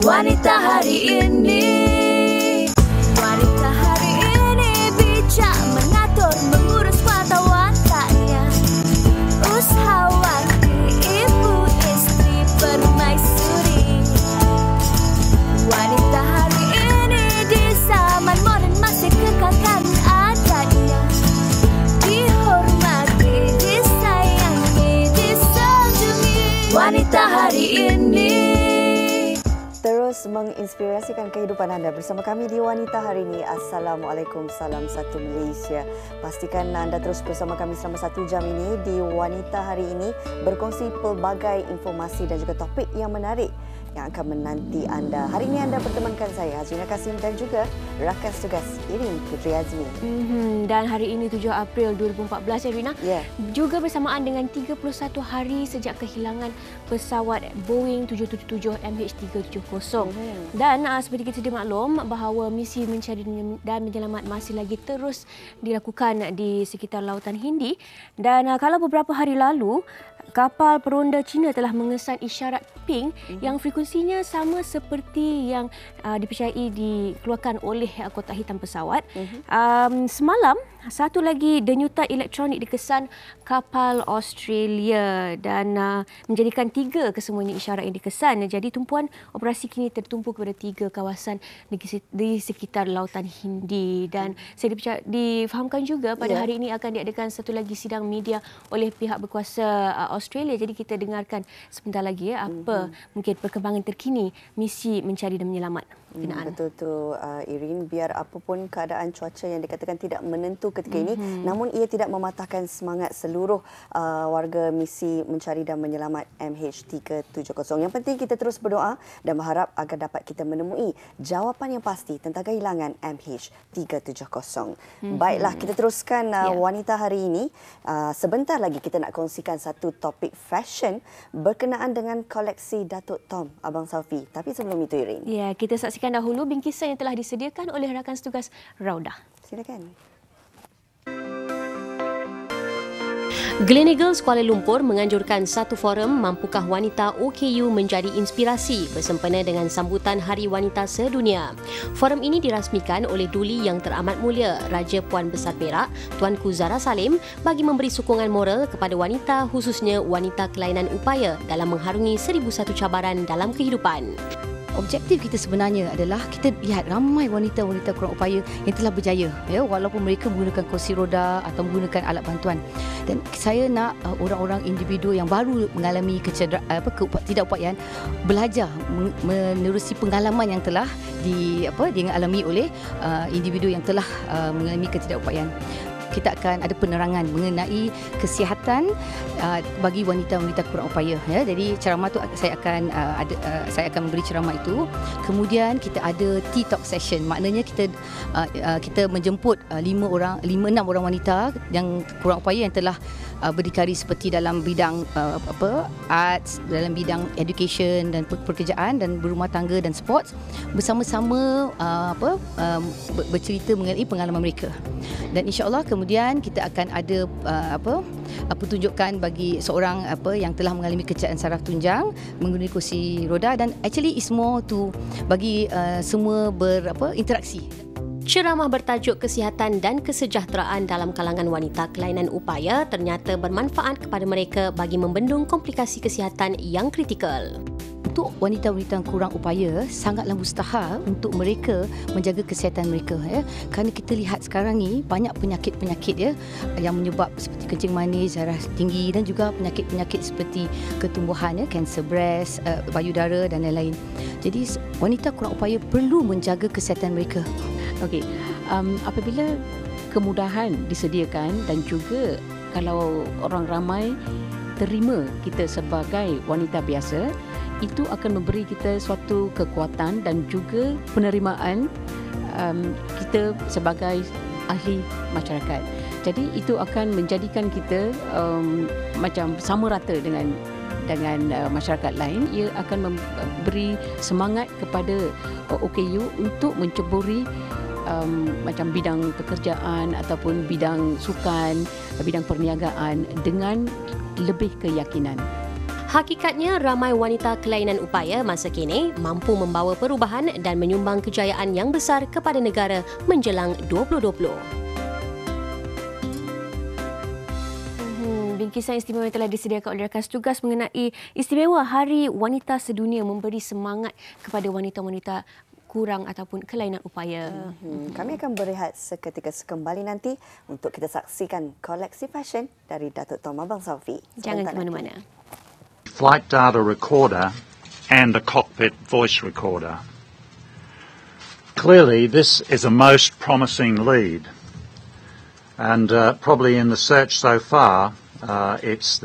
Wanita hari ini. Wanita hari ini bijak mengatur, mengurus mata wataknya. Usahawanti, ibu, istri, permaisuri. Wanita hari ini di zaman moden masih kekalkan adatnya. Dihormati, disayangi, disanjungi. Wanita hari ini. Terus menginspirasikan kehidupan anda bersama kami di Wanita hari ini. Assalamualaikum, salam satu Malaysia. Pastikan anda terus bersama kami selama 1 jam ini di Wanita hari ini, berkongsi pelbagai informasi dan juga topik yang menarik yang akan menanti anda. Hari ini anda bertemankan saya, Hazrina Kasim, dan juga rakan tugas Irin Putri Azmi. Dan hari ini 7 April 2014 ya Rina. Juga bersamaan dengan 31 hari sejak kehilangan pesawat Boeing 777 MH370. Dan seperti kita sedia maklum bahawa misi mencari dan menyelamat masih lagi terus dilakukan di sekitar Lautan Hindi. Dan kalau beberapa hari lalu kapal peronda Cina telah mengesan isyarat pink yang frekuensinya sama seperti yang dipercayai dikeluarkan oleh kotak hitam pesawat. Semalam, satu lagi denyutan elektronik dikesan kapal Australia dan menjadikan 3 kesemuanya isyarat yang dikesan. Jadi tumpuan operasi kini tertumpu kepada 3 kawasan di sekitar Lautan Hindi. Dan saya difahamkan juga pada hari ini akan diadakan satu lagi sidang media oleh pihak berkuasa Australia. Jadi kita dengarkan sebentar lagi apa mungkin perkembangan terkini misi mencari dan menyelamat. Betul tu Irin, biar apapun keadaan cuaca yang dikatakan tidak menentu ketika ini, namun ia tidak mematahkan semangat seluruh warga misi mencari dan menyelamat MH370. Yang penting kita terus berdoa dan berharap agar dapat kita menemui jawapan yang pasti tentang kehilangan MH370. Baiklah, kita teruskan Wanita hari ini. Sebentar lagi kita nak kongsikan satu topik fashion berkenaan dengan koleksi Datuk Tom Abang Safi. Tapi sebelum itu Irin, kita saksikan dahulu bingkisan yang telah disediakan oleh rakan setugas Raudah. Silakan. Gleneagles Kuala Lumpur menganjurkan satu forum Mampukah Wanita OKU menjadi inspirasi bersempena dengan sambutan Hari Wanita Sedunia. Forum ini dirasmikan oleh Duli Yang Teramat Mulia Raja Puan Besar Perak Tuanku Zara Salim bagi memberi sokongan moral kepada wanita, khususnya wanita kelainan upaya dalam mengharungi 1001 cabaran dalam kehidupan. Objektif kita sebenarnya adalah kita lihat ramai wanita-wanita kurang upaya yang telah berjaya, walaupun mereka menggunakan kursi roda atau menggunakan alat bantuan. Dan saya nak orang-orang individu yang baru mengalami ketidakupayaan belajar menerusi pengalaman yang telah dialami oleh individu yang telah mengalami ketidakupayaan. Kita akan ada penerangan mengenai kesihatan bagi wanita-wanita kurang upaya. Jadi ceramah tu saya akan memberi ceramah itu. Kemudian kita ada tea talk session. Maknanya kita menjemput 6 orang wanita yang kurang upaya yang telah berdikari seperti dalam bidang arts, dalam bidang education dan pekerjaan dan berumah tangga dan sports, bersama-sama bercerita mengenai pengalaman mereka. Dan insya-Allah kemudian kita akan ada pertunjukan bagi seorang yang telah mengalami kecederaan saraf tunjang menggunakan kursi roda, dan actually is more to bagi semua berinteraksi. Ceramah bertajuk Kesihatan dan Kesejahteraan dalam kalangan wanita kelainan upaya ternyata bermanfaat kepada mereka bagi membendung komplikasi kesihatan yang kritikal. Untuk wanita-wanita yang kurang upaya, sangatlah mustahil untuk mereka menjaga kesihatan mereka. Kerana kita lihat sekarang ni banyak penyakit-penyakit yang menyebab seperti kencing manis, darah tinggi, dan juga penyakit-penyakit seperti ketumbuhan, kanser breast, payudara dan lain-lain. Jadi wanita kurang upaya perlu menjaga kesihatan mereka. Okey, apabila kemudahan disediakan dan juga kalau orang ramai terima kita sebagai wanita biasa, itu akan memberi kita suatu kekuatan dan juga penerimaan kita sebagai ahli masyarakat. Jadi itu akan menjadikan kita macam sama rata dengan masyarakat lain. Ia akan memberi semangat kepada OKU untuk menceburi macam bidang pekerjaan ataupun bidang sukan, bidang perniagaan dengan lebih keyakinan. Hakikatnya, ramai wanita kelainan upaya masa kini mampu membawa perubahan dan menyumbang kejayaan yang besar kepada negara menjelang 2020. Bingkisan istimewa yang telah disediakan oleh rakan tugas mengenai istimewa Hari Wanita Sedunia memberi semangat kepada wanita-wanita kurang ataupun kelainan upaya. Kami akan berehat seketika kembali nanti untuk kita saksikan koleksi fashion dari Datuk Tom Abang Saufi. Jangan ke mana-mana. Flight data recorder and a cockpit voice recorder. Clearly, this is a most promising lead, and probably in the search so far, it's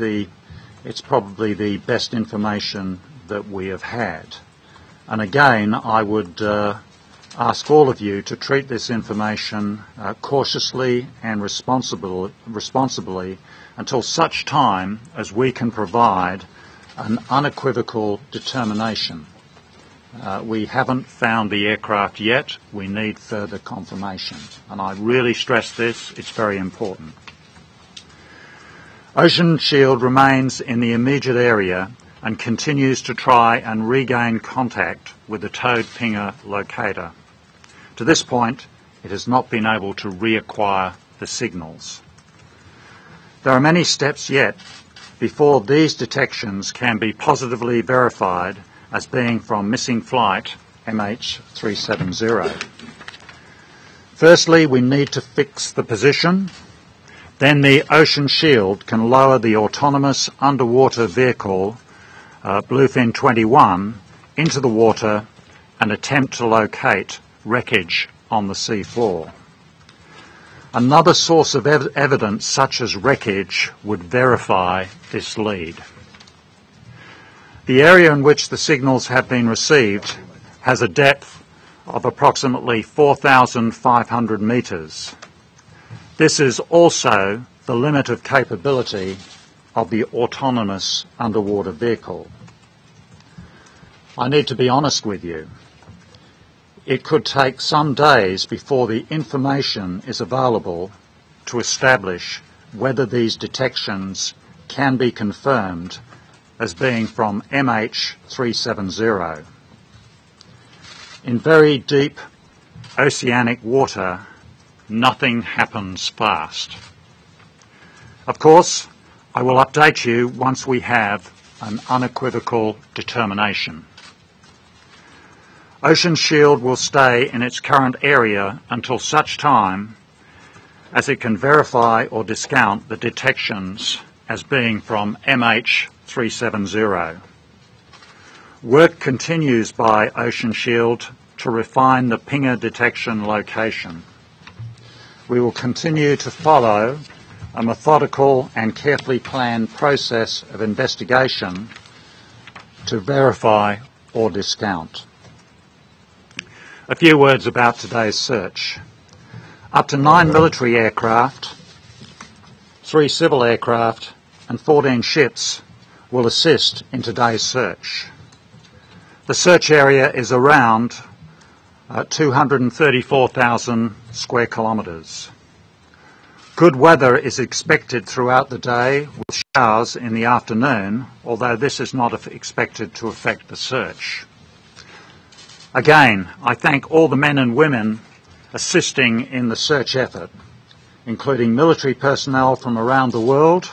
probably the best information that we have had. And again, I would ask all of you to treat this information cautiously and responsibly until such time as we can provide an unequivocal determination. We haven't found the aircraft yet. We need further confirmation. And I really stress this. It's very important. Ocean Shield remains in the immediate area and continues to try and regain contact with the towed pinger locator. To this point, it has not been able to reacquire the signals. There are many steps yet before these detections can be positively verified as being from missing flight MH370. Firstly, we need to fix the position. Then the Ocean Shield can lower the autonomous underwater vehicle Bluefin 21 into the water and attempt to locate wreckage on the sea floor. Another source of evidence such as wreckage would verify this lead. The area in which the signals have been received has a depth of approximately 4,500 metres. This is also the limit of capability of the autonomous underwater vehicle. I need to be honest with you. It could take some days before the information is available to establish whether these detections can be confirmed as being from MH370. In very deep oceanic water, nothing happens fast. Of course, I will update you once we have an unequivocal determination. Ocean Shield will stay in its current area until such time as it can verify or discount the detections as being from MH370. Work continues by Ocean Shield to refine the pinger detection location. We will continue to follow a methodical and carefully planned process of investigation to verify or discount. A few words about today's search. Up to 9 military aircraft, 3 civil aircraft and 14 ships will assist in today's search. The search area is around 234,000 square kilometres. Good weather is expected throughout the day with showers in the afternoon, although this is not expected to affect the search. Again, I thank all the men and women assisting in the search effort, including military personnel from around the world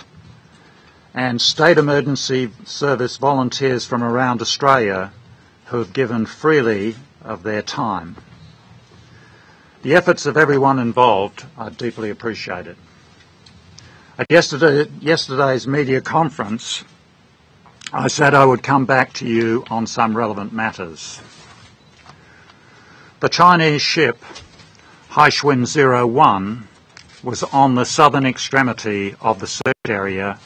and state emergency service volunteers from around Australia who have given freely of their time. The efforts of everyone involved are deeply appreciated. At yesterday's media conference, I said I would come back to you on some relevant matters. The Chinese ship Haixun 01 was on the southern extremity of the search area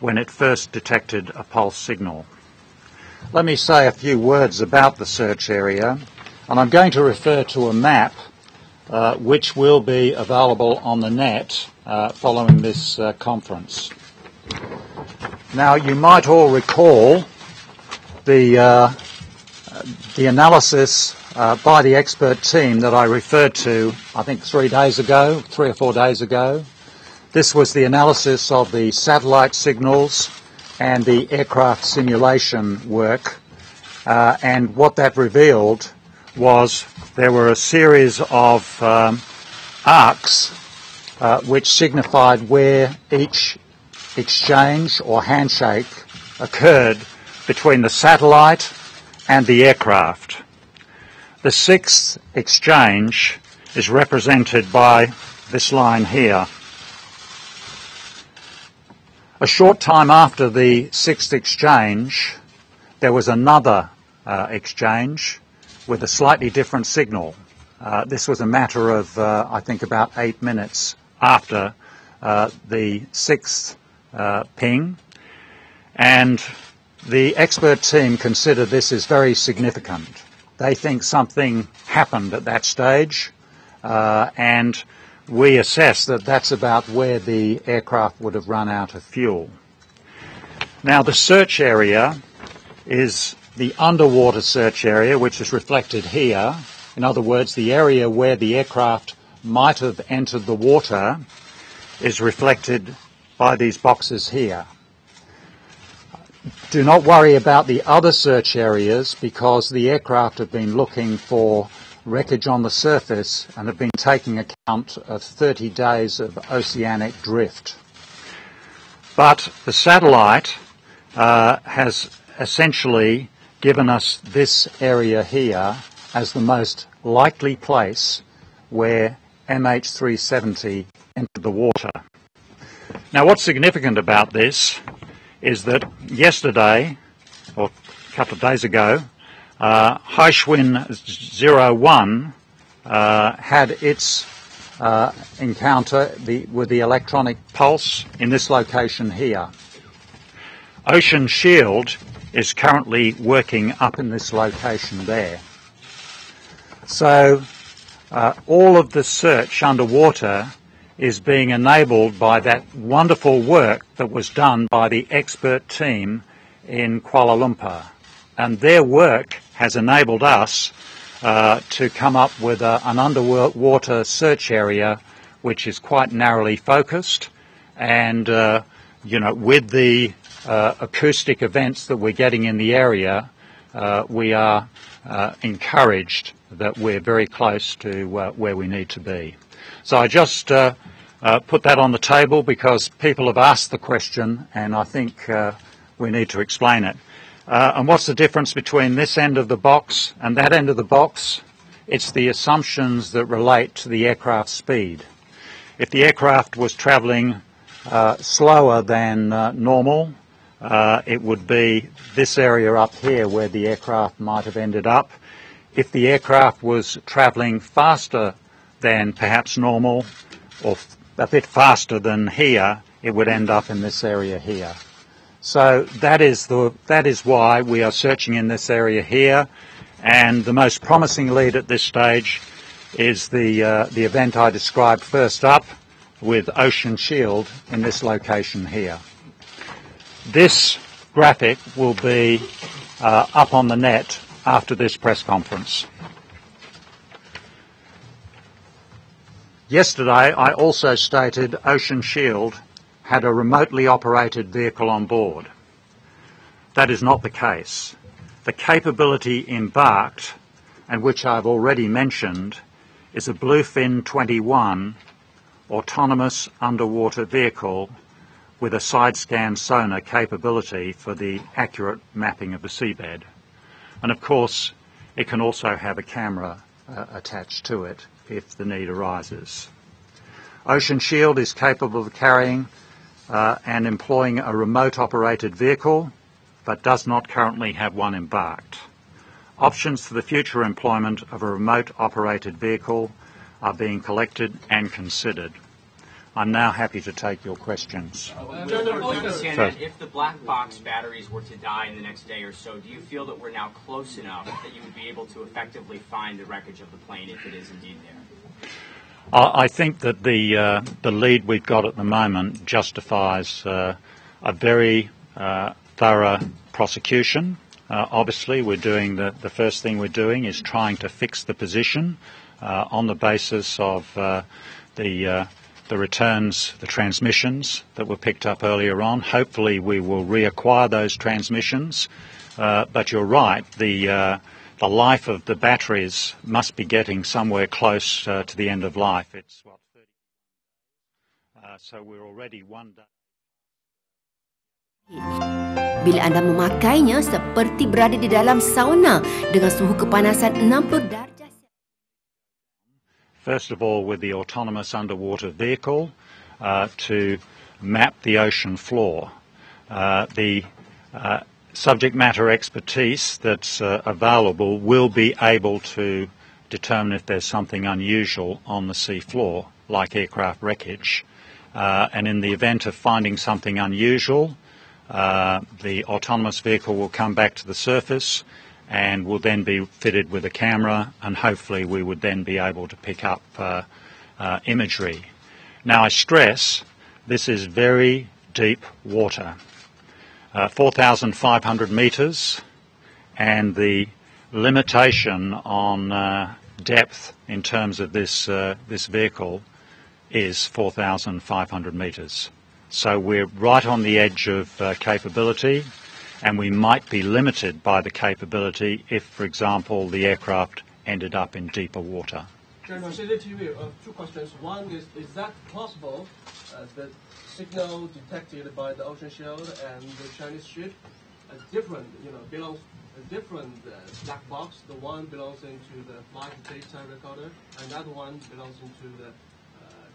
when it first detected a pulse signal. Let me say a few words about the search area, and I'm going to refer to a map which will be available on the net following this conference. Now, you might all recall the analysis by the expert team that I referred to, I think 3 or 4 days ago. This was the analysis of the satellite signals and the aircraft simulation work, and what that revealed was there were a series of arcs which signified where each exchange or handshake occurred between the satellite and the aircraft. The sixth exchange is represented by this line here. A short time after the sixth exchange, there was another exchange with a slightly different signal. This was a matter of, I think, about 8 minutes after the sixth ping, and the expert team consider this as very significant. They think something happened at that stage, and we assess that that's about where the aircraft would have run out of fuel. Now, the search area is the underwater search area, which is reflected here. In other words, the area where the aircraft might have entered the water is reflected by these boxes here. Do not worry about the other search areas, because the aircraft have been looking for wreckage on the surface and have been taking account of 30 days of oceanic drift. But the satellite has essentially given us this area here as the most likely place where MH370 entered the water. Now, what's significant about this is that yesterday, or a couple of days ago, Haishwin 01 had its encounter with the electronic pulse in this location here. Ocean Shield is currently working up in this location there. So all of the search underwater is being enabled by that wonderful work that was done by the expert team in Kuala Lumpur. And their work has enabled us to come up with an underwater search area which is quite narrowly focused, and with the acoustic events that we're getting in the area, we are encouraged that we're very close to where we need to be. So I just put that on the table because people have asked the question, and I think we need to explain it. And what's the difference between this end of the box and that end of the box? It's the assumptions that relate to the aircraft speed. If the aircraft was travelling slower than normal, it would be this area up here where the aircraft might have ended up. If the aircraft was travelling faster than perhaps normal, or a bit faster than here, it would end up in this area here. So that is why we are searching in this area here, and the most promising lead at this stage is the event I described first up with Ocean Shield in this location here. This graphic will be up on the net after this press conference. Yesterday, I also stated Ocean Shield had a remotely operated vehicle on board. That is not the case. The capability embarked, and which I've already mentioned, is a Bluefin 21 autonomous underwater vehicle with a side-scan sonar capability for the accurate mapping of the seabed. And of course, it can also have a camera attached to it if the need arises. Ocean Shield is capable of carrying and employing a remote operated vehicle, but does not currently have one embarked. Options for the future employment of a remote operated vehicle are being collected and considered. I'm now happy to take your questions. If the black box batteries were to die in the next day or so, do you feel that we're now close enough that you would be able to effectively find the wreckage of the plane if it is indeed there? I think that the lead we've got at the moment justifies a very thorough prosecution. Obviously, we're doing the first thing we're doing is trying to fix the position on the basis of the the returns, the transmissions that were picked up earlier on. Hopefully we will reacquire those transmissions. But you're right, the life of the batteries must be getting somewhere close to the end of life. It's, 30 so we're already one day. Bila anda memakainya seperti berada di dalam sauna dengan suhu kepanasan 60 darjah. First of all, with the autonomous underwater vehicle to map the ocean floor. The subject matter expertise that's available will be able to determine if there's something unusual on the sea floor, like aircraft wreckage. And in the event of finding something unusual, the autonomous vehicle will come back to the surface and will then be fitted with a camera, and hopefully we would then be able to pick up imagery. Now I stress, this is very deep water, 4,500 metres, and the limitation on depth in terms of this vehicle is 4,500 metres. So we're right on the edge of capability, and we might be limited by the capability if, for example, the aircraft ended up in deeper water. General, two questions. One is that possible, the signal detected by the ocean shield and the Chinese ship, belongs a different black box? The one belongs into the flight data recorder, and that one belongs into the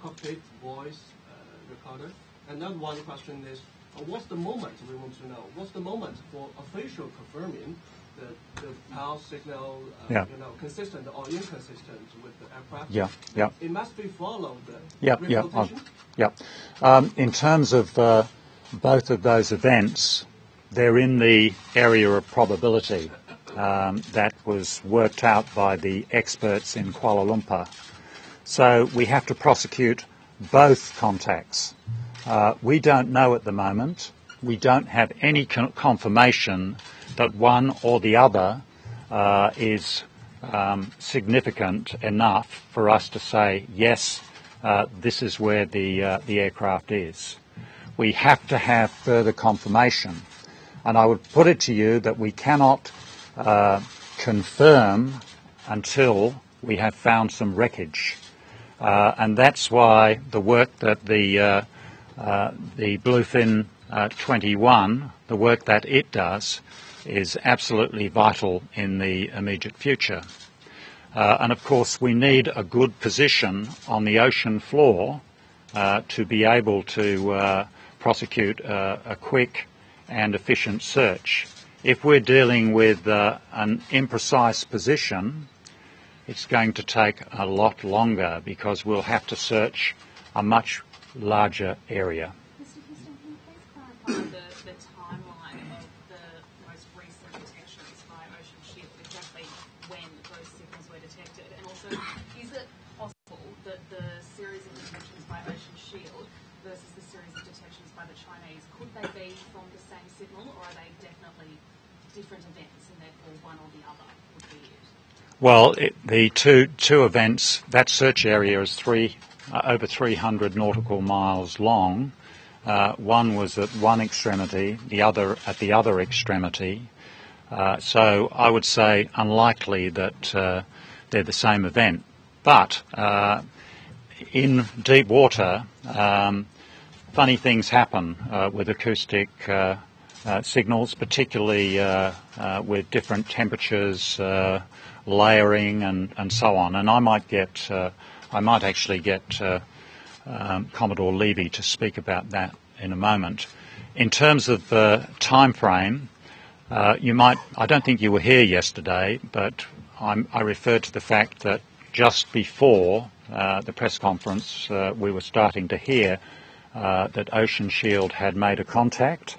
cockpit voice recorder. Another one question is, what's the moment we want to know? What's the moment for official confirming the pulse signal, consistent or inconsistent with the aircraft? Yeah. It must be followed. In terms of both of those events, they're in the area of probability that was worked out by the experts in Kuala Lumpur. So we have to prosecute both contacts. We don't know at the moment. We don't have any confirmation that one or the other is significant enough for us to say, yes, this is where the aircraft is. We have to have further confirmation. And I would put it to you that we cannot confirm until we have found some wreckage. And that's why the work that the Bluefin 21, the work that it does, is absolutely vital in the immediate future. And of course we need a good position on the ocean floor to be able to prosecute a quick and efficient search. If we're dealing with an imprecise position, it's going to take a lot longer because we'll have to search a much larger area. Mr. Houston, can you please clarify the timeline of the most recent detections by Ocean Shield, exactly when those signals were detected? And also, is it possible that the series of detections by Ocean Shield versus the series of detections by the Chinese, could they be from the same signal, or are they definitely different events and therefore one or the other would be it? Well, the two events, that search area is over 300 nautical miles long. One was at one extremity, the other at the other extremity. So I would say unlikely that they're the same event. But in deep water, funny things happen with acoustic signals, particularly with different temperatures, layering and so on. And I might actually get Commodore Levy to speak about that in a moment. In terms of time frame, I don't think you were here yesterday, but I referred to the fact that just before the press conference we were starting to hear that Ocean Shield had made a contact,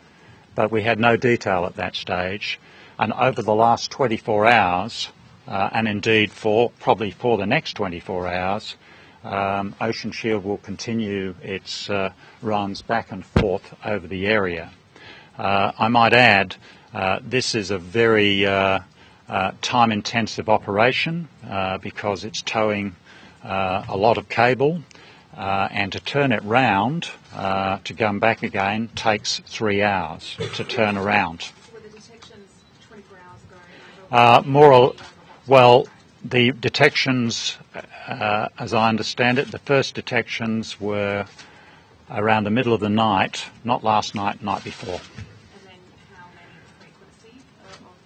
but we had no detail at that stage. And over the last 24 hours, and indeed probably for the next 24 hours, Ocean Shield will continue its runs back and forth over the area. I might add, this is a very time-intensive operation because it's towing a lot of cable. and to turn it round, to come back again, takes 3 hours to turn around. Were the detections 24 hours ago? Well, the detections, as I understand it, the first detections were around the middle of the night, not last night, night before. And then how many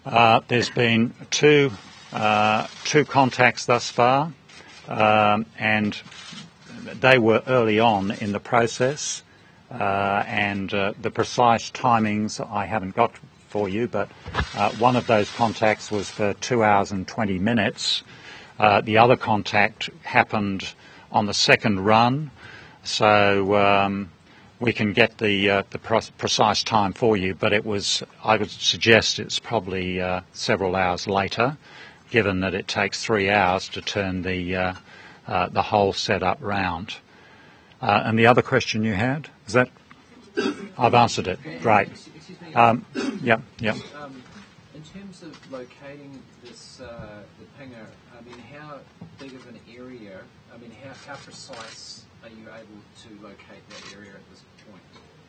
frequency? There's been two contacts thus far, and they were early on in the process, and the precise timings I haven't got for you, but one of those contacts was for 2 hours and 20 minutes. The other contact happened on the second run, so we can get the precise time for you, but I would suggest it's probably several hours later, given that it takes 3 hours to turn the whole setup round. And the other question you had, is that? I've answered it. Great. Excuse me. Yeah. In terms of locating this, the pinger, I mean, how big of an area, I mean, how precise are you able to locate that area at this point?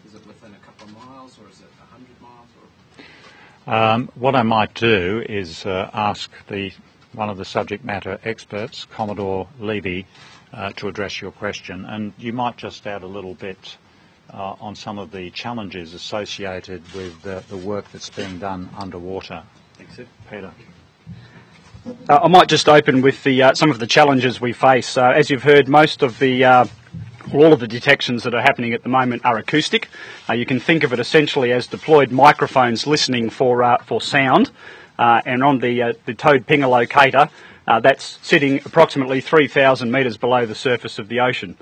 Is it within a couple of miles, or is it 100 miles? Or? What I might do is ask one of the subject matter experts, Commodore Levy, to address your question, and you might just add a little bit on some of the challenges associated with the work that's being done underwater. Thanks, Peter. I might just open with some of the challenges we face. As you've heard, most of all of the detections that are happening at the moment are acoustic. You can think of it essentially as deployed microphones listening for sound, and on the towed pinger locator, that's sitting approximately 3,000 metres below the surface of the ocean.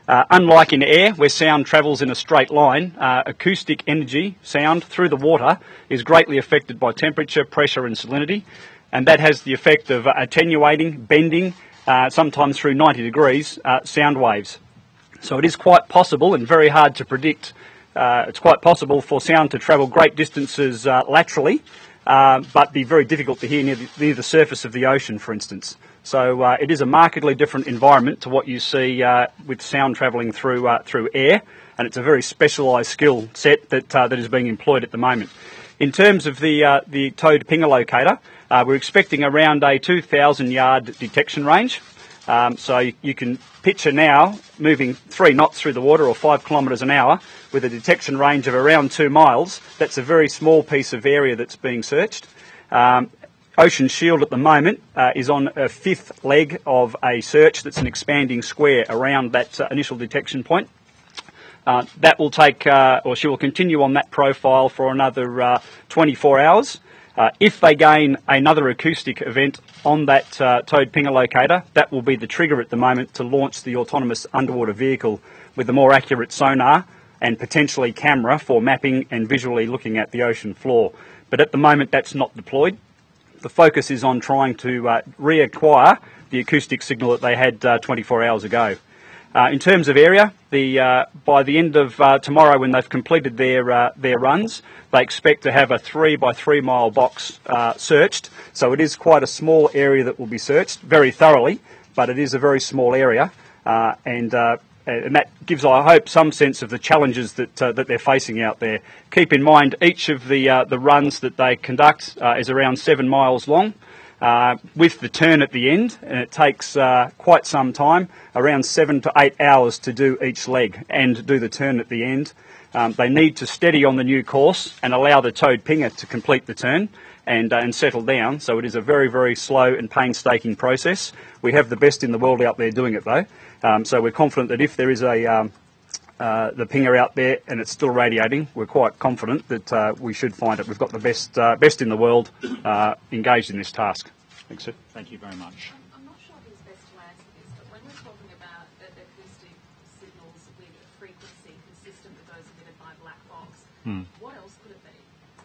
Unlike in air, where sound travels in a straight line, acoustic energy, sound, through the water is greatly affected by temperature, pressure and salinity, and that has the effect of attenuating, bending, sometimes through 90 degrees, sound waves. So it is quite possible and very hard to predict. It's quite possible for sound to travel great distances laterally, but be very difficult to hear near the surface of the ocean, for instance. So it is a markedly different environment to what you see with sound travelling through air, and it's a very specialised skill set that is being employed at the moment. In terms of the towed pinger locator, we're expecting around a 2,000-yard detection range. So you can picture now moving 3 knots through the water, or 5 kilometres an hour, with a detection range of around 2 miles. That's a very small piece of area that's being searched. Ocean Shield at the moment is on a 5th leg of a search that's an expanding square around that initial detection point. That will take, or she will continue on that profile for another 24 hours. If they gain another acoustic event on that towed pinger locator, that will be the trigger at the moment to launch the autonomous underwater vehicle with a more accurate sonar and potentially camera for mapping and visually looking at the ocean floor. But at the moment that's not deployed. The focus is on trying to reacquire the acoustic signal that they had 24 hours ago. In terms of area, by the end of tomorrow, when they've completed their runs, they expect to have a 3 by 3 mile box searched. So it is quite a small area that will be searched very thoroughly, but it is a very small area, and that gives, I hope, some sense of the challenges that they're facing out there. Keep in mind, each of the runs that they conduct is around 7 miles long, with the turn at the end, and it takes quite some time, around 7 to 8 hours to do each leg and do the turn at the end. They need to steady on the new course and allow the towed pinger to complete the turn and settle down. So it is a very, very slow and painstaking process. We have the best in the world out there doing it, though. So we're confident that if there is the pinger out there and it's still radiating, we're quite confident that we should find it. We've got the best in the world engaged in this task. Thanks, sir. Thank you very much. I'm not sure who's best to answer this, but when we're talking about acoustic signals with a frequency consistent with those emitted by black box, what else could it be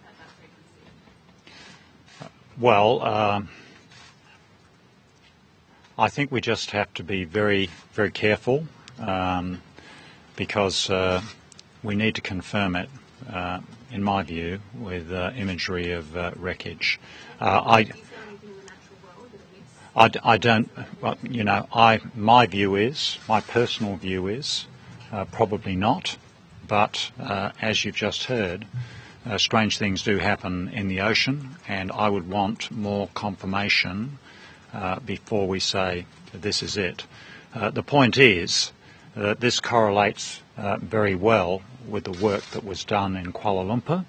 at that frequency? Well, I think we just have to be very, very careful because we need to confirm it, in my view, with imagery of wreckage. I don't. Well, my view is, my personal view is, probably not. But as you've just heard, strange things do happen in the ocean, and I would want more confirmation before we say this is it. The point is that this correlates very well with the work that was done in Kuala Lumpur,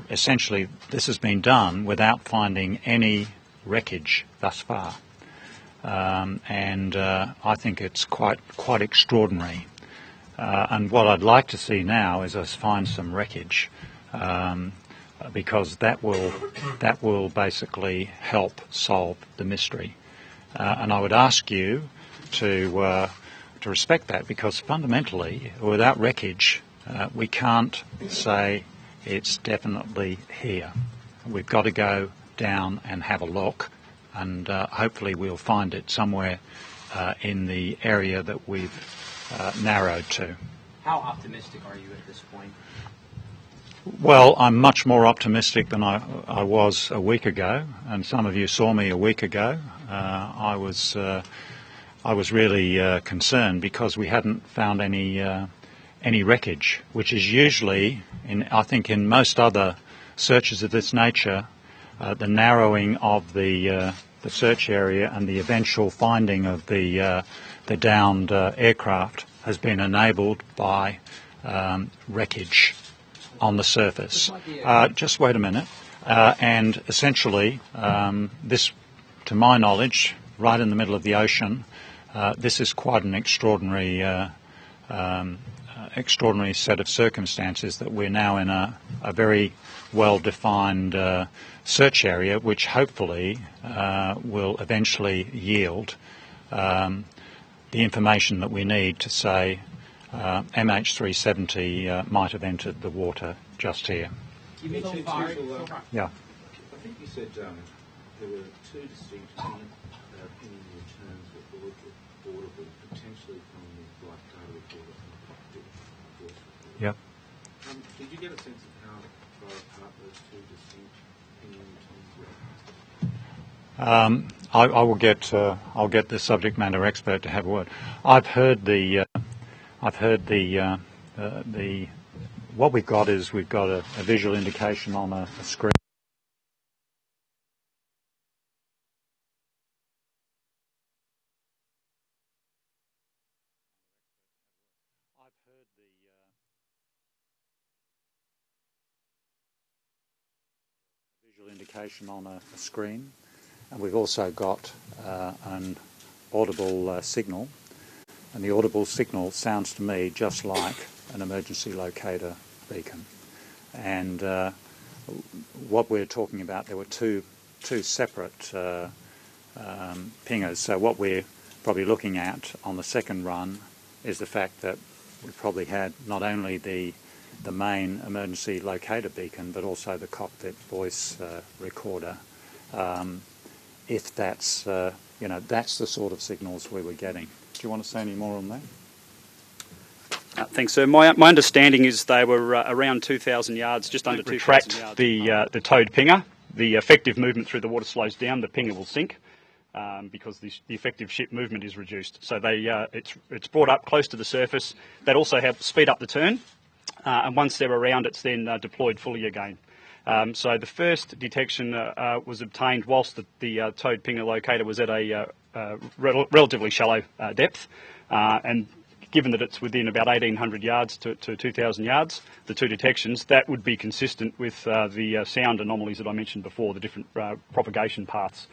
essentially this has been done without finding any wreckage thus far. I think it's quite extraordinary. And what I'd like to see now is us find some wreckage, because that will basically help solve the mystery. And I would ask you to respect that, because fundamentally, without wreckage, we can't say it's definitely here. We've got to go down and have a look, and hopefully we'll find it somewhere in the area that we've narrowed to. How optimistic are you at this point? Well, I'm much more optimistic than I was a week ago, and some of you saw me a week ago. I was really concerned because we hadn't found any wreckage, which is usually, I think in most other searches of this nature, the narrowing of the search area and the eventual finding of the downed aircraft has been enabled by wreckage on the surface. Just wait a minute. And essentially, this, to my knowledge, right in the middle of the ocean, this is quite an extraordinary set of circumstances that we're now in a very well-defined search area, which hopefully will eventually yield the information that we need to say MH370 might have entered the water just here. You mentioned yeah. I think you said there were two distinct opinion returns that were reportable, potentially from the black data report and the report. Yep. Did you get a sense of how far apart those two distinct opinion returns were? I'll get the subject matter expert to have a word. I've heard the what we've got is we've got a visual indication on a screen. Indication on a screen, and we've also got an audible signal, and the audible signal sounds to me just like an emergency locator beacon. And what we're talking about, there were two separate pingers. So what we're probably looking at on the second run is the fact that we probably had not only the main emergency locator beacon, but also the cockpit voice recorder. If that's, that's the sort of signals we were getting. Do you want to say any more on that? Thanks, sir. My understanding is they were around 2,000 yards, just under 2,000 yards. The towed pinger. The effective movement through the water slows down. The pinger will sink because the effective ship movement is reduced. So it's brought up close to the surface. That also helps speed up the turn. And once they're around, it's then deployed fully again. So the first detection was obtained whilst the towed pinger locator was at a relatively shallow depth. And given that it's within about 1,800 yards to 2,000 yards, the two detections, that would be consistent with the sound anomalies that I mentioned before, the different propagation paths.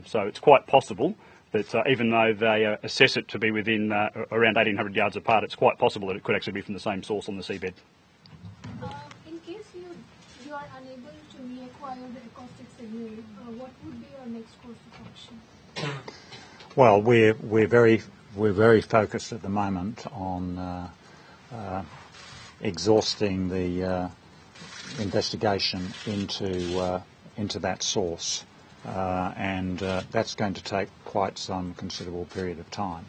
So it's quite possible that even though they assess it to be within around 1,800 yards apart, it's quite possible that it could actually be from the same source on the seabed. In case you are unable to reacquire the acoustic signal, what would be your next course of action? Well, we're very focused at the moment on exhausting the investigation into that source. And that's going to take quite some considerable period of time.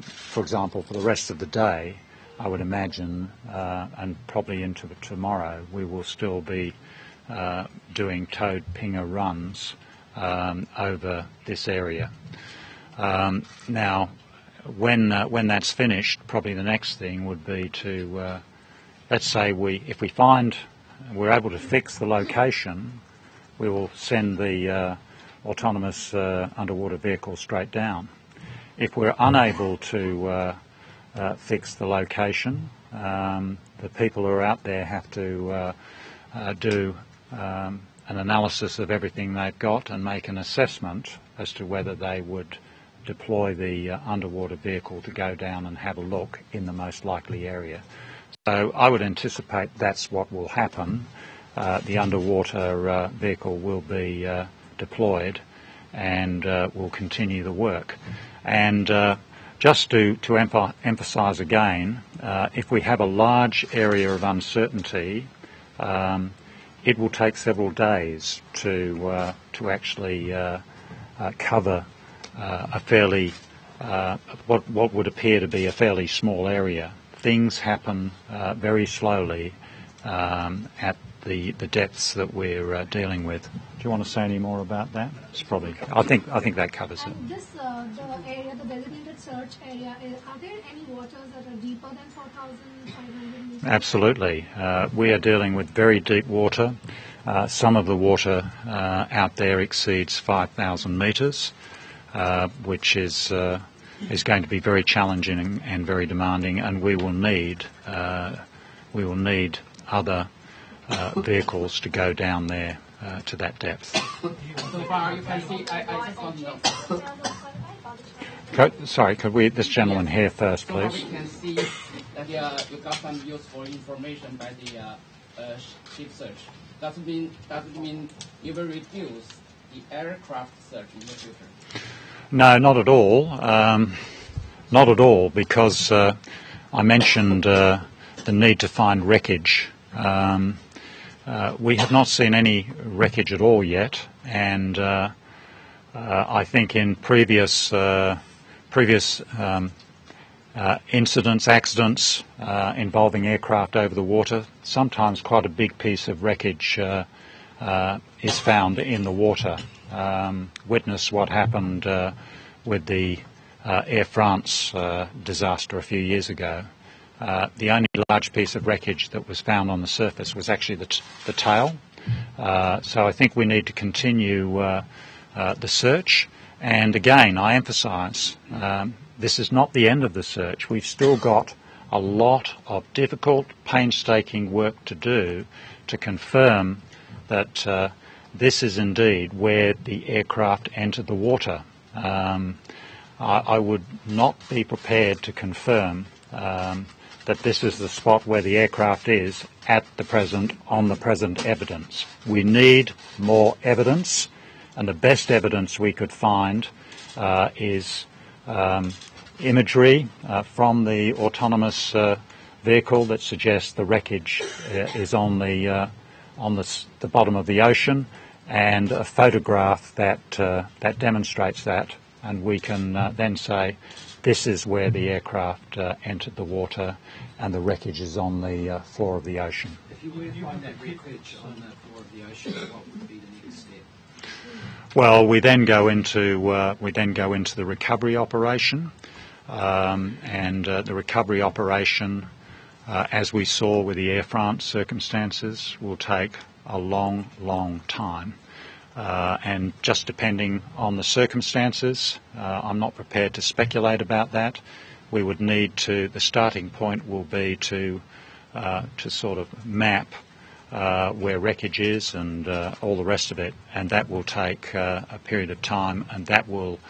For example, for the rest of the day, I would imagine, and probably into tomorrow, we will still be doing towed pinger runs over this area. Now, when that's finished, probably the next thing would be to, let's say if we find we're able to fix the location, we will send the autonomous underwater vehicle straight down. If we're unable to fix the location, the people who are out there have to do an analysis of everything they've got and make an assessment as to whether they would deploy the underwater vehicle to go down and have a look in the most likely area. So I would anticipate that's what will happen. The underwater vehicle will be deployed and will continue the work. And just to emphasise again, if we have a large area of uncertainty, it will take several days to actually cover a fairly what would appear to be a fairly small area. Things happen very slowly at the depths that we're dealing with. Do you want to say any more about that? It's probably. I think that covers it. And this the area, the designated search area, are there any waters that are deeper than 4,500 meters? Absolutely. We are dealing with very deep water. Some of the water out there exceeds 5,000 metres, which is going to be very challenging and very demanding, and we will need other vehicles to go down there to that depth. So far, you can see. I just want to know. Could we this gentleman here first, please? So we can see that you got some useful information by the ship search. Does it mean you will reduce the aircraft search in the future? No, not at all. Not at all, because I mentioned the need to find wreckage. We have not seen any wreckage at all yet, and I think in previous incidents, accidents involving aircraft over the water, sometimes quite a big piece of wreckage is found in the water. Witness what happened with the Air France disaster a few years ago. The only large piece of wreckage that was found on the surface was actually the tail. So I think we need to continue the search. And again, I emphasise, this is not the end of the search. We've still got a lot of difficult, painstaking work to do to confirm that this is indeed where the aircraft entered the water. I would not be prepared to confirm that this is the spot where the aircraft is at the present, on the present evidence. We need more evidence, and the best evidence we could find is imagery from the autonomous vehicle that suggests the wreckage is on the bottom of the ocean, and a photograph that demonstrates that, and we can then say this is where the aircraft entered the water, and the wreckage is on the floor of the ocean. If you were to find that wreckage on the floor of the ocean, what would be the next step? Well, we then go into the recovery operation, and the recovery operation, as we saw with the Air France circumstances, will take a long, long time. And just depending on the circumstances, I'm not prepared to speculate about that. We would need to, the starting point will be to sort of map where wreckage is and all the rest of it, and that will take a period of time, and that will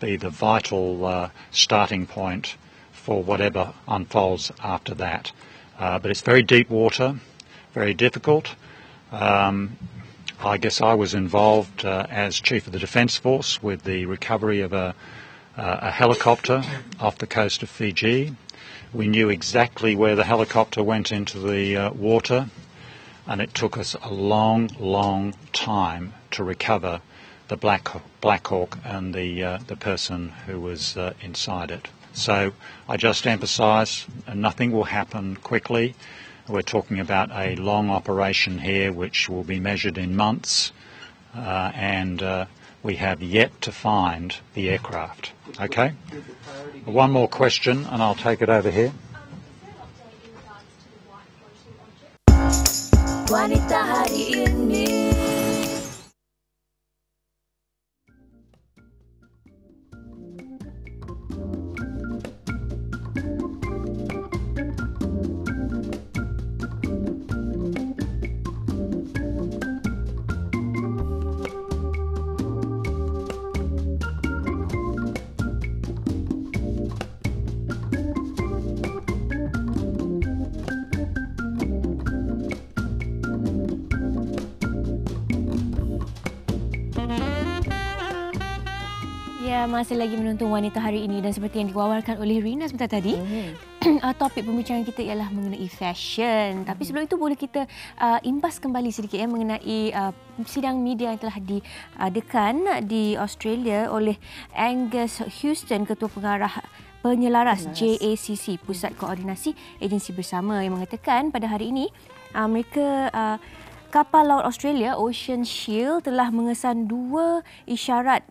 be the vital starting point for whatever unfolds after that. But it's very deep water, very difficult. I guess I was involved as Chief of the Defence Force with the recovery of a helicopter off the coast of Fiji. We knew exactly where the helicopter went into the water, and it took us a long, long time to recover the Black Hawk and the person who was inside it. So I just emphasise nothing will happen quickly. We're talking about a long operation here which will be measured in months, and we have yet to find the aircraft. Okay? One more question and I'll take it over here. Wanita hari ini. Ya, masih lagi menonton Wanita hari ini dan seperti yang diwawarkan oleh Rina sebentar tadi, topik pembincangan kita ialah mengenai fashion. Tapi sebelum itu boleh kita imbas kembali sedikit mengenai sidang media yang telah diadakan di Australia oleh Angus Houston, Ketua Pengarah Penyelaras JACC, Pusat Koordinasi Agensi Bersama, yang mengatakan pada hari ini mereka kapal laut Australia Ocean Shield telah mengesan 2 isyarat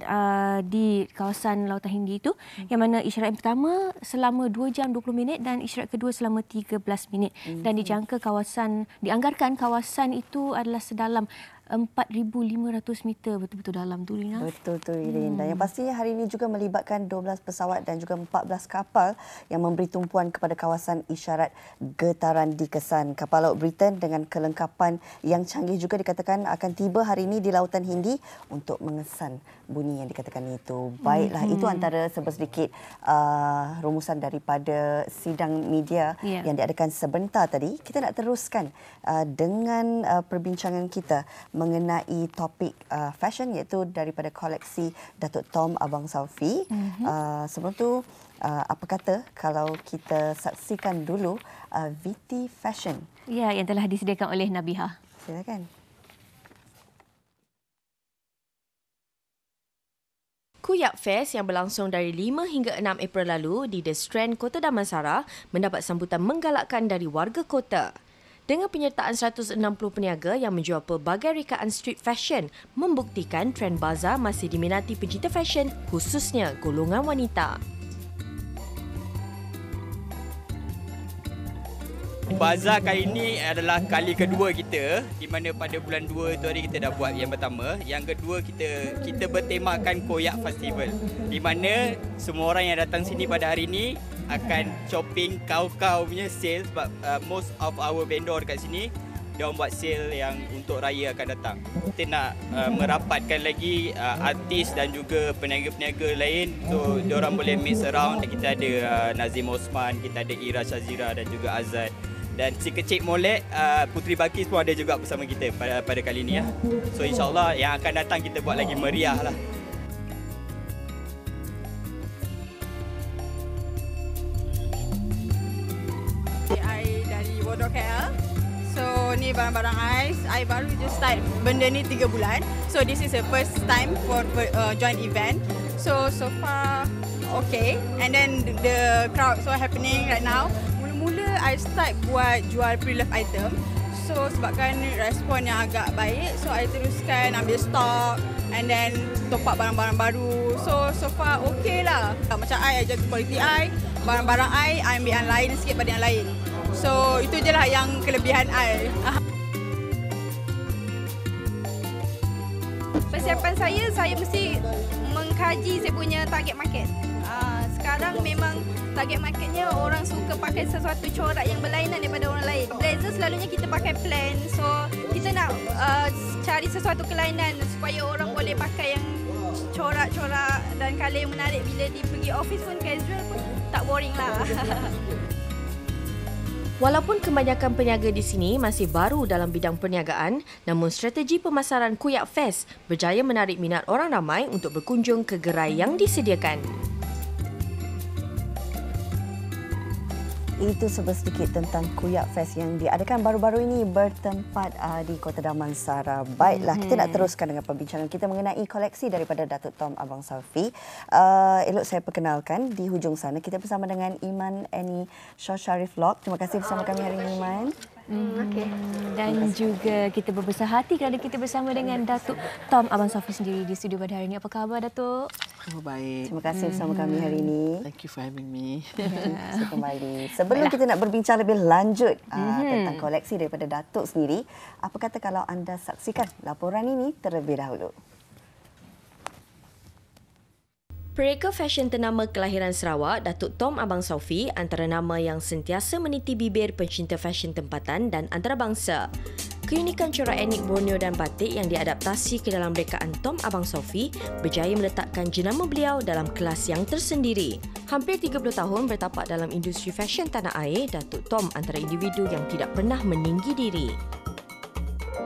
di kawasan Lautan Hindi itu, yang mana isyarat yang pertama selama 2 jam 20 minit dan isyarat kedua selama 13 minit. Dan dianggarkan kawasan itu adalah sedalam 4,500 meter, betul-betul dalam tu, Rina. Betul tu, Irin. Dan yang pastinya hari ini juga melibatkan 12 pesawat dan juga 14 kapal yang memberi tumpuan kepada kawasan isyarat getaran dikesan. Kapal laut Britain dengan kelengkapan yang canggih juga dikatakan akan tiba hari ini di Lautan Hindi untuk mengesan bunyi yang dikatakan itu. Baiklah, itu antara sedikit rumusan daripada sidang media yang diadakan sebentar tadi. Kita nak teruskan dengan perbincangan kita mengenai topik fashion, iaitu daripada koleksi Datuk Tom Abang Saufi. Sebelum tu, apa kata kalau kita saksikan dulu VT Fashion. Ya, yang telah disediakan oleh Nabiha. Silakan. Kuyak Fest yang berlangsung dari 5 hingga 6 April lalu di The Strand, Kota Damansara mendapat sambutan menggalakkan dari warga kota. Dengan penyertaan 160 peniaga yang menjual pelbagai rekaan street fashion, membuktikan trend bazar masih diminati pencinta fashion, khususnya golongan wanita. Bazar kali ini adalah kali kedua kita, di mana pada bulan 2 tu hari kita dah buat yang pertama. Yang kedua kita bertemakan Koyak Festival, di mana semua orang yang datang sini pada hari ini akan shopping kaum-kaum punya sale, sebab most of our vendor dekat sini dia orang buat sale yang untuk raya akan datang. Kita nak merapatkan lagi artis dan juga peniaga-peniaga lain, so dia orang boleh mix around. Kita ada Nazim Osman, kita ada Ira Shazira dan juga Azad. Dan si kecil molek Putri Bakis pun ada juga bersama kita pada kali ini ya. So insyaAllah yang akan datang kita buat lagi meriah lah. I dari Wodok KL. So ni barang-barang I baru just start benda ni 3 bulan. So this is the first time for joint event. So far okay. And then the crowd so happening right now. Mula-mula I start buat jual pre-love item. So sebabkan respon yang agak baik, so I teruskan ambil stok and then top up barang-barang baru. So far okay lah. Macam I jaga quality barang-barang I ambil yang lain sikit pada yang lain. So itu je lah yang kelebihan I. Persiapan saya mesti mengkaji saya punya target market. Sekarang memang target marketnya orang suka pakai sesuatu corak yang berlainan daripada orang lain. Blazer selalunya kita pakai plain, so kita nak cari sesuatu kelainan supaya orang boleh pakai yang corak-corak dan colour yang menarik. Bila dia pergi office pun casual pun tak boring lah. Walaupun kebanyakan peniaga di sini masih baru dalam bidang perniagaan, namun strategi pemasaran Kuyak Fest berjaya menarik minat orang ramai untuk berkunjung ke gerai yang disediakan. Itu sedikit tentang Kuyak Fest yang diadakan baru-baru ini bertempat di Kota Damansara. Baiklah, kita nak teruskan dengan perbincangan kita mengenai koleksi daripada Datuk Tom Abang Saufi. Elok saya perkenalkan, di hujung sana kita bersama dengan Iman Annie Shah Sharif Lok. Terima kasih bersama kami hari ini, Iman. Okey. Dan juga kita berbesar hati kerana kita bersama dengan Datuk Tom Abang Sofi sendiri di studio pada hari ini. Apa khabar, Datuk? Baik. Terima kasih bersama kami hari ini. Thank you for having me. So, kembali. Sebelum kita nak berbincang lebih lanjut tentang koleksi daripada Datuk sendiri, apa kata kalau anda saksikan laporan ini terlebih dahulu? Pereka fashion ternama kelahiran Sarawak, Datuk Tom Abang Sofi, antara nama yang sentiasa meniti bibir pencinta fashion tempatan dan antarabangsa. Keunikan corak etnik Borneo dan batik yang diadaptasi ke dalam rekaan Tom Abang Sofi berjaya meletakkan jenama beliau dalam kelas yang tersendiri. Hampir 30 tahun bertapak dalam industri fashion tanah air, Datuk Tom antara individu yang tidak pernah meninggi diri.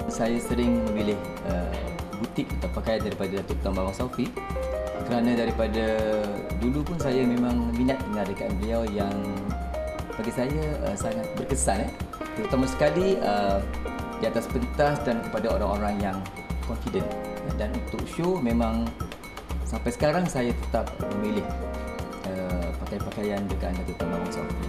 Saya sering memilih butik atau pakaian daripada Datuk Tom Abang Sofi kerana daripada dulu pun saya memang minat dengan rekaan beliau yang bagi saya sangat berkesan, terutama sekali di atas pentas dan kepada orang-orang yang confident. Dan untuk show memang sampai sekarang saya tetap memilih pakaian-pakaian rekaan Datuk Tom Abang Sofi.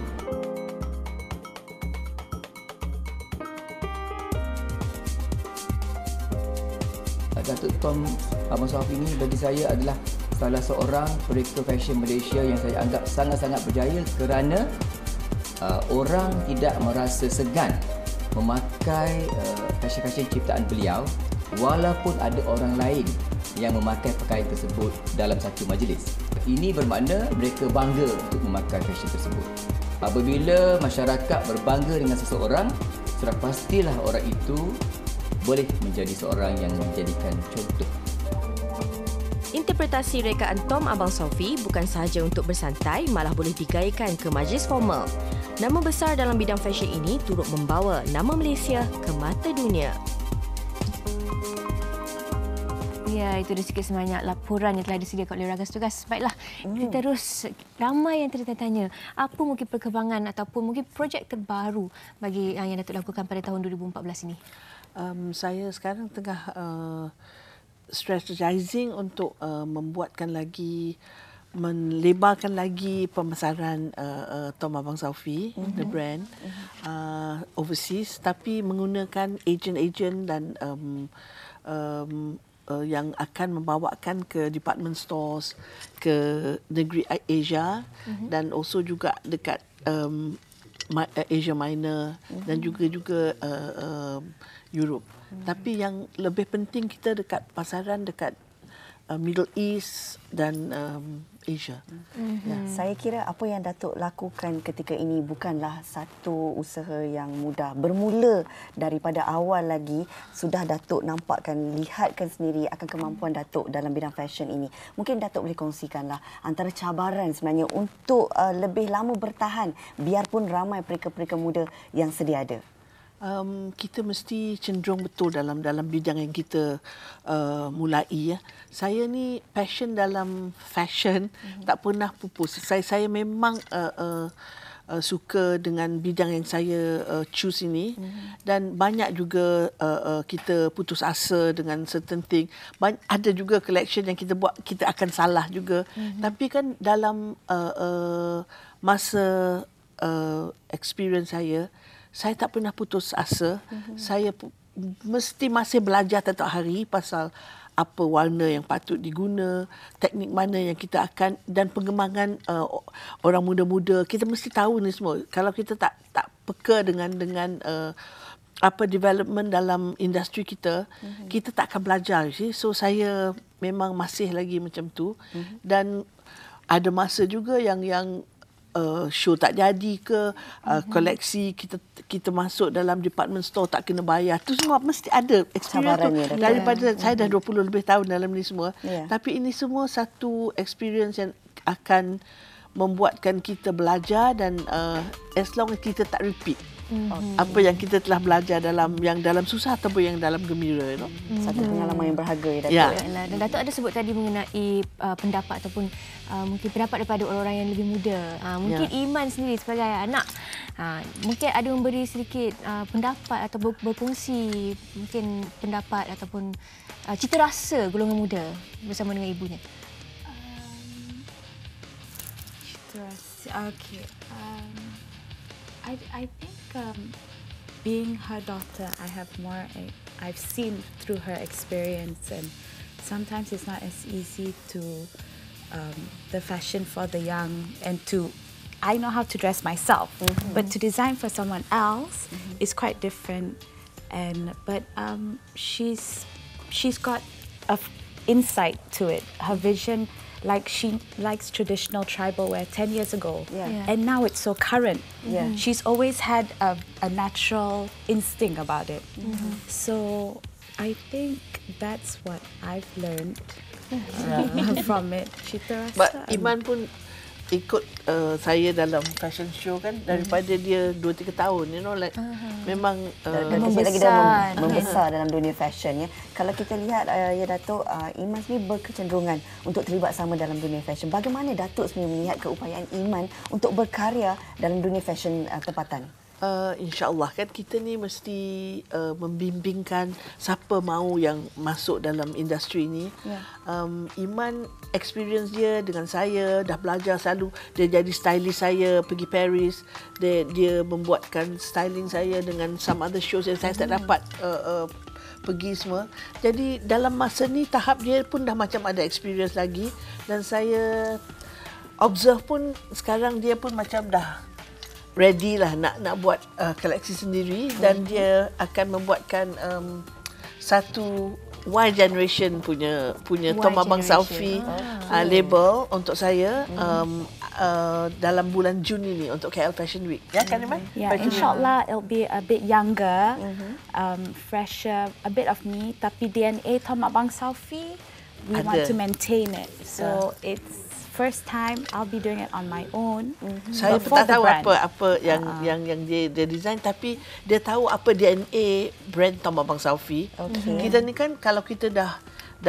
Datuk Tom Abang Sofi ini bagi saya adalah salah seorang pereka fashion Malaysia yang saya anggap sangat-sangat berjaya kerana orang tidak merasa segan memakai fashion-fashion ciptaan beliau walaupun ada orang lain yang memakai pakaian tersebut dalam satu majlis. Ini bermakna mereka bangga untuk memakai fashion tersebut. Apabila masyarakat berbangga dengan seseorang, sudah pastilah orang itu boleh menjadi seorang yang menjadikan contoh. Interpretasi rekaan Tom Abang Sofi bukan sahaja untuk bersantai, malah boleh digayakan ke majlis formal. Nama besar dalam bidang fashion ini turut membawa nama Malaysia ke mata dunia. Ya, itu ada sikit sebanyak laporan yang telah disediakan oleh rakan tugas. Baiklah, kita terus ramai yang tertanya apa mungkin perkembangan ataupun mungkin projek terbaru bagi yang Datuk lakukan pada tahun 2014 ini. Saya sekarang tengah strategizing untuk membuatkan lagi, melebarkan lagi pemasaran Tom Abang Sofi, the brand, overseas, tapi menggunakan agent-agent dan yang akan membawakan ke department stores, ke negeri Asia dan also juga dekat Asia Minor dan juga Europe. Tapi yang lebih penting kita dekat pasaran dekat Middle East dan Asia. Ya, saya kira apa yang Datuk lakukan ketika ini bukanlah satu usaha yang mudah. Bermula daripada awal lagi sudah Datuk nampakkan, lihatkan sendiri akan kemampuan Datuk dalam bidang fashion ini. Mungkin Datuk boleh kongsikanlah antara cabaran sebenarnya untuk lebih lama bertahan biarpun ramai pereka-pereka muda yang sedia ada. Kita mesti cenderung betul dalam bidang yang kita mulai. Ya. Saya ni passion dalam fashion, tak pernah pupus. Saya memang suka dengan bidang yang saya choose ini dan banyak juga kita putus asa dengan certain thing. Ada juga collection yang kita buat kita akan salah juga. Tapi kan dalam masa experience saya tak pernah putus asa. Saya mesti masih belajar setiap hari pasal apa warna yang patut diguna, teknik mana yang kita akan, dan pengembangan orang muda-muda. Kita mesti tahu ni semua. Kalau kita tak peka dengan apa development dalam industri kita, kita tak akan belajar. So saya memang masih lagi macam tu. Dan ada masa juga yang show tak jadi ke, koleksi kita masuk dalam department store tak kena bayar. Tu semua mesti ada experience tu. Daripada saya dah 20 lebih tahun dalam ni semua. Tapi ini semua satu experience yang akan membuatkan kita belajar dan as long as kita tak repeat apa yang kita telah belajar dalam susah ataupun yang dalam gembira, satu pengalaman yang berharga ya, Datuk. Ya. Dan Datuk ada sebut tadi mengenai pendapat ataupun mungkin pendapat daripada orang-orang yang lebih muda. Mungkin Iman sendiri sebagai anak mungkin ada memberi sedikit pendapat atau berkongsi mungkin pendapat ataupun cita rasa golongan muda bersama dengan ibunya. Cita rasa, okay. I think being her daughter, I have more. I've seen through her experience, and sometimes it's not as easy to the fashion for the young, and to. I know how to dress myself, but to design for someone else is quite different. But she's got a insight to it. Her vision, like she likes traditional tribal wear 10 years ago, and now it's so current. She's always had a natural instinct about it. So I think that's what I've learned from it. But Iman pun ikut saya dalam fashion show kan, daripada dia 2-3 tahun, you know, like memang membesar dalam dunia fashion ya. Kalau kita lihat ya Datuk, Iman sendiri berkecenderungan untuk terlibat sama dalam dunia fashion. Bagaimana Datuk sebenarnya melihat keupayaan Iman untuk berkarya dalam dunia fashion tempatan? InsyaAllah kan kita ni mesti membimbingkan siapa mahu yang masuk dalam industri ni. Iman experience dia dengan saya, dah belajar selalu. Dia jadi stylist saya pergi Paris. Dia membuatkan styling saya dengan some other shows yang saya tak dapat pergi semua. Jadi dalam masa ni tahap dia pun dah macam ada experience lagi. Dan saya observe pun sekarang dia pun macam dah ready lah nak buat koleksi sendiri, dan dia akan membuatkan satu Y generation punya Tom Abang Saufi label untuk saya dalam bulan Jun ini untuk KL Fashion Week. Ya kan Iman? Yeah, insyaAllah it'll be a bit younger, fresher, a bit of me, tapi DNA Tom Abang Saufi, we want to maintain it. So it's first time I'll be doing it on my own. Saya pun tak tahu apa yang dia design, tapi dia tahu apa DNA brand Tom Abang Saufi. Kita ni kan kalau kita dah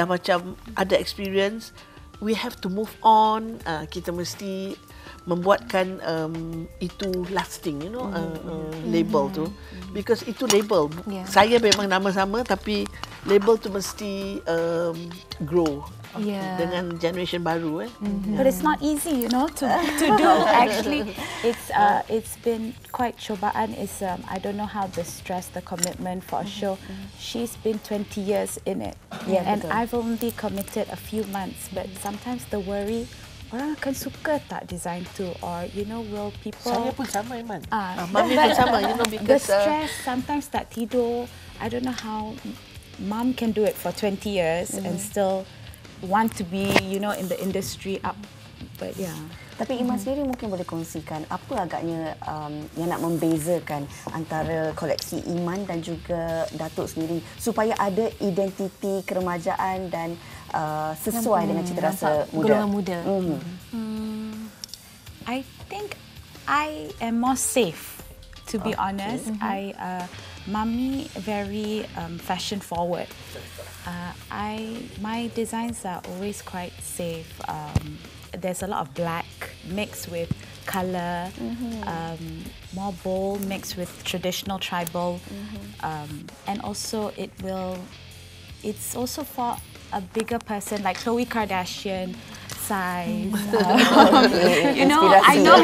macam ada experience, we have to move on. Kita mesti membuatkan itu lasting, you know, label tu, because itu label. Saya memang nama sama, tapi label tu mesti grow dengan generation baru. But it's not easy, you know, to do. Actually, it's been quite cobaan. I don't know how the stress, the commitment for a show. She's been 20 years in it, and I've only committed a few months. But sometimes the worry, orang akan suka tak design tu, or you know, will people? Saya pun sama Iman. Mami pun sama, you know, because the stress sometimes tak tidur. I don't know how mom can do it for 20 years and still want to be, you know, in the industry up. But yeah. Tapi Iman sendiri mungkin boleh kongsikan apa agaknya yang nak membezakan antara koleksi Iman dan juga Datuk sendiri supaya ada identiti keremajaan dan sesuai dengan cita rasa golongan muda. I think I am more safe, to be honest. Mummy very fashion forward. My designs are always quite safe. There's a lot of black mixed with color, more bold mixed with traditional tribal, and also it's also for a bigger person like Khloe Kardashian size. You know, I know,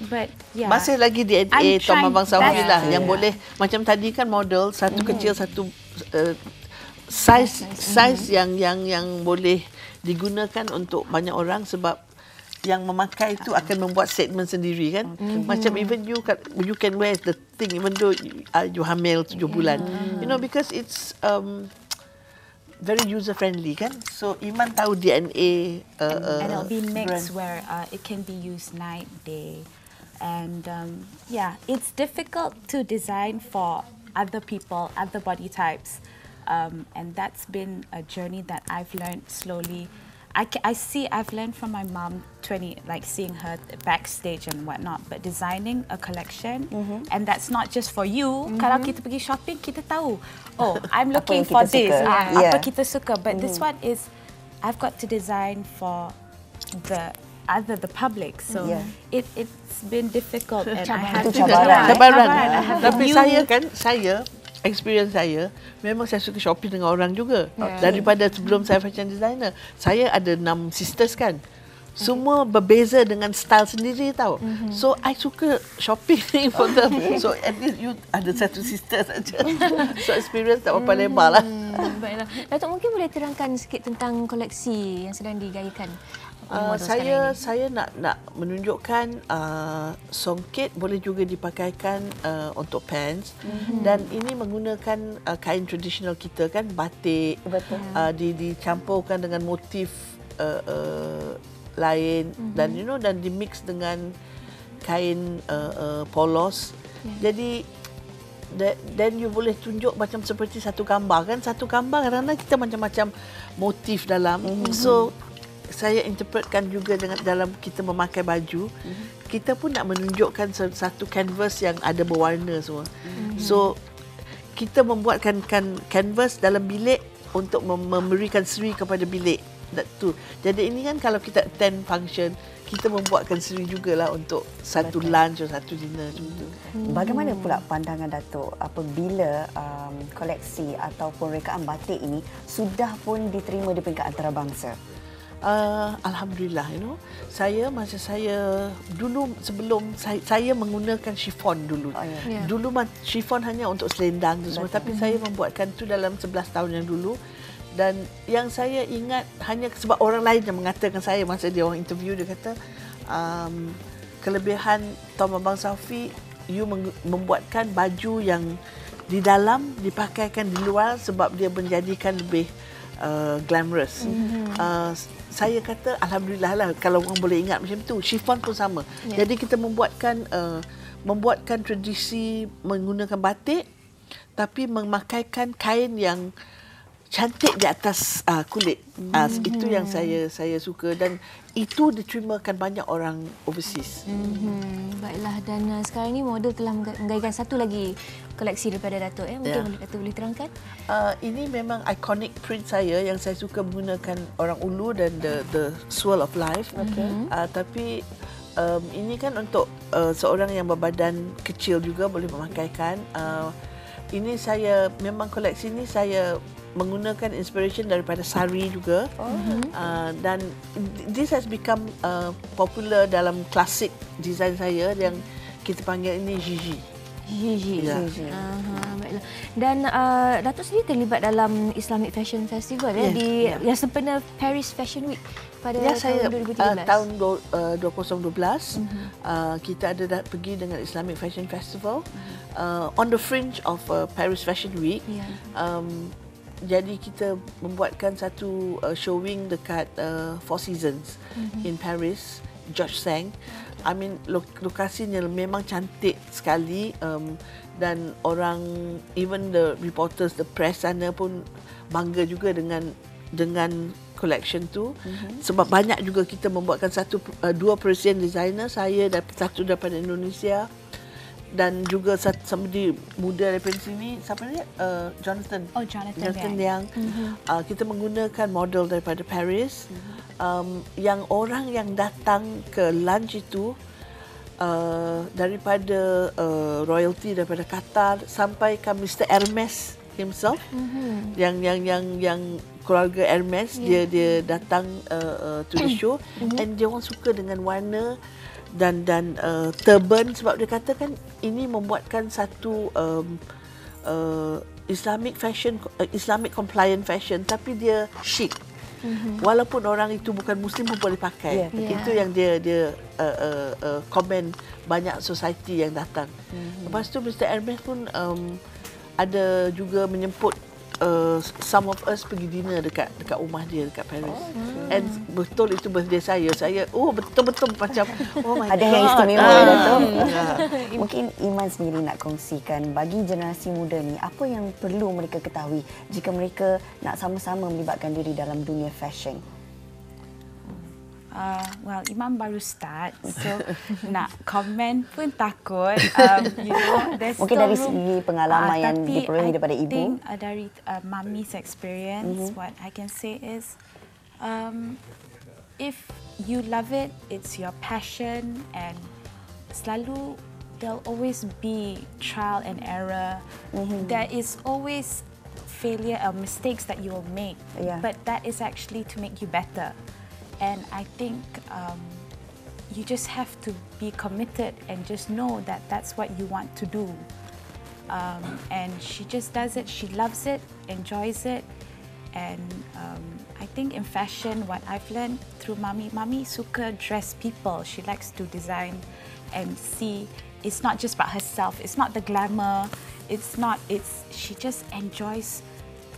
but yeah. Masih lagi DNA Tom Abang Saufi lah yang boleh, macam tadi kan model satu kecil, satu size yang boleh digunakan untuk banyak orang, sebab yang memakai itu akan membuat statement sendiri kan. Macam even you can wear the thing even though you hamil 7 bulan. You know, because it's very user friendly kan. So Iman tahu DNA and it'll be mixed where it can be used night, day. And yeah, it's difficult to design for other people, other body types. And that's been a journey that I've learned slowly. I've learned from my mom, like seeing her backstage and whatnot, but designing a collection, and that's not just for you. Kalau kita pergi shopping, kita tahu, oh, I'm looking for this, apa kita suka. But this one is, I've got to design for the public, so it's been difficult. And I have to cabaran. Tapi saya experience saya, memang saya suka shopping dengan orang juga. Daripada sebelum saya fashion designer, saya ada 6 sisters kan. Semua berbeza dengan style sendiri tau. So I suka shopping for them. So at least you ada satu sister saja. So experience tak berapa lebar lah. Baiklah. Datuk mungkin boleh terangkan sikit tentang koleksi yang sedang digayakan. Saya nak menunjukkan songket boleh juga dipakaikan untuk pants dan ini menggunakan kain tradisional kita kan, batik. Betul. Dicampurkan dengan motif lain dan dan dimix dengan kain polos. Jadi then you boleh tunjuk macam seperti satu gambar kan, satu gambar kadang-kadang kita macam-macam motif dalam. So saya interpretkan juga dalam kita memakai baju, kita pun nak menunjukkan satu canvas yang ada berwarna semua. So kita membuatkan canvas dalam bilik untuk memberikan seri kepada bilik. Jadi ini kan kalau kita attend function, kita membuatkan seri jugalah untuk satu lunch atau satu dinner. Bagaimana pula pandangan Datuk apabila koleksi ataupun rekaan batik ini sudah pun diterima di peringkat antarabangsa? Alhamdulillah, masa saya dulu sebelum saya menggunakan chiffon dulu. Dulu chiffon hanya untuk selendang tu semua, tapi saya membuatkan tu dalam 11 tahun yang dulu. Dan yang saya ingat hanya sebab orang lain yang mengatakan saya masa dia orang interview, dia kata kelebihan Tom Abang Safi, you membuatkan baju yang di dalam dipakaikan di luar sebab dia menjadikan lebih glamorous. Saya kata alhamdulillah lah kalau orang boleh ingat macam tu. Chiffon pun sama. Jadi kita membuatkan tradisi menggunakan batik tapi memakaikan kain yang cantik di atas kulit. Itu yang saya suka dan itu diterimakan banyak orang overseas. Baiklah, dan sekarang ni model telah menggayakan satu lagi koleksi daripada Datuk. Mungkin Datuk boleh terangkan? Ini memang iconic print saya yang saya suka menggunakan orang ulu dan the swirl of life. Tapi ini kan untuk seorang yang berbadan kecil juga boleh memakaikan. Ini saya memang koleksi ini saya menggunakan inspiration daripada sari juga. Dan this has become popular dalam klasik design saya yang kita panggil ini Gigi. Baiklah. Dan Datuk sendiri terlibat dalam Islamic Fashion Festival di yang sempena Paris Fashion Week pada tahun 2013. Tahun 2012 kita ada pergi dengan Islamic Fashion Festival on the fringe of Paris Fashion Week. Jadi kita membuatkan satu showing dekat Four Seasons in Paris, George Sang. I mean lokasinya memang cantik sekali dan orang, even the reporters, the press sana pun bangga juga dengan collection tu. Sebab banyak juga kita membuatkan dua Persian designer, saya dan satu daripada Indonesia. Dan juga somebody muda daripada sini, siapa dia? Jonathan Liang. Kita menggunakan model daripada Paris. Yang orang yang datang ke lunch itu daripada royalty daripada Qatar sampai ke Mr. Hermes himself. Yang keluarga Hermes, dia datang to the show and dia orang suka dengan warna dan turban sebab dia katakan ini membuatkan satu Islamic fashion, Islamic compliant fashion, tapi dia chic. Walaupun orang itu bukan Muslim pun boleh pakai. Itu yang dia komen banyak society yang datang. Lepas tu Mr. Hermes pun ada juga menyemput some of us pergi dinner dekat rumah dia dekat Paris. And betul itu birthday saya. Betul-betul macam ada yang istimewa Datuk. Mungkin Iman sendiri nak kongsikan bagi generasi muda ni apa yang perlu mereka ketahui jika mereka nak sama-sama melibatkan diri dalam dunia fashion. Well, Imam baru start, so nak komen pun takut. Mungkin dari segi pengalaman yang diperolehi daripada ibu. I think dari mommy's experience, what I can say is, if you love it, it's your passion, and selalu there'll always be trial and error. There is always failure or mistakes that you will make, but that is actually to make you better. And I think you just have to be committed and just know that that's what you want to do. And she just does it. She loves it, enjoys it. And I think in fashion, what I've learned through Mami suka dress people. She likes to design and see. It's not just about herself. It's not the glamour. She just enjoys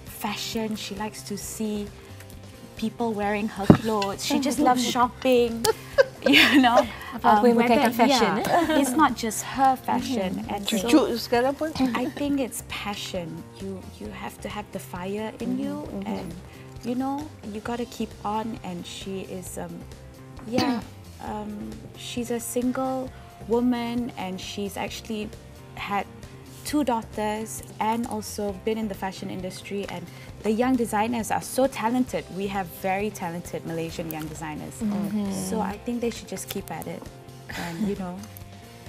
fashion. She likes to see people wearing her clothes. She just loves shopping. You know, fashion. It's not just her fashion. And Cucu sekarang pun. I think it's passion. You have to have the fire in you, and you know you got to keep on. And she is, she's a single woman, and she's actually had 2 daughters and also been in the fashion industry. And the young designers are so talented. We have very talented Malaysian young designers. So I think they should just keep at it. And you know,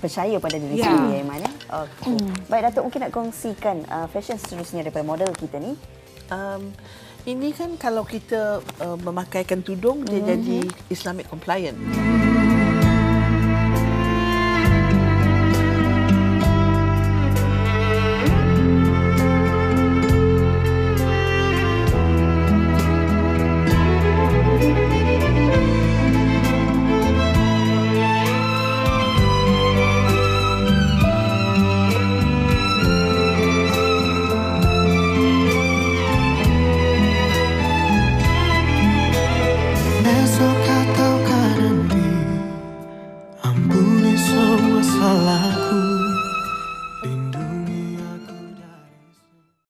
percaya pada diri sendiri, Aiman. Okay. Baik, Datuk, mungkin nak kongsikan fashion seterusnya daripada model kita ni. Ini kan kalau kita memakaikan tudung, dia jadi Islamic compliant. Ampuni semua salah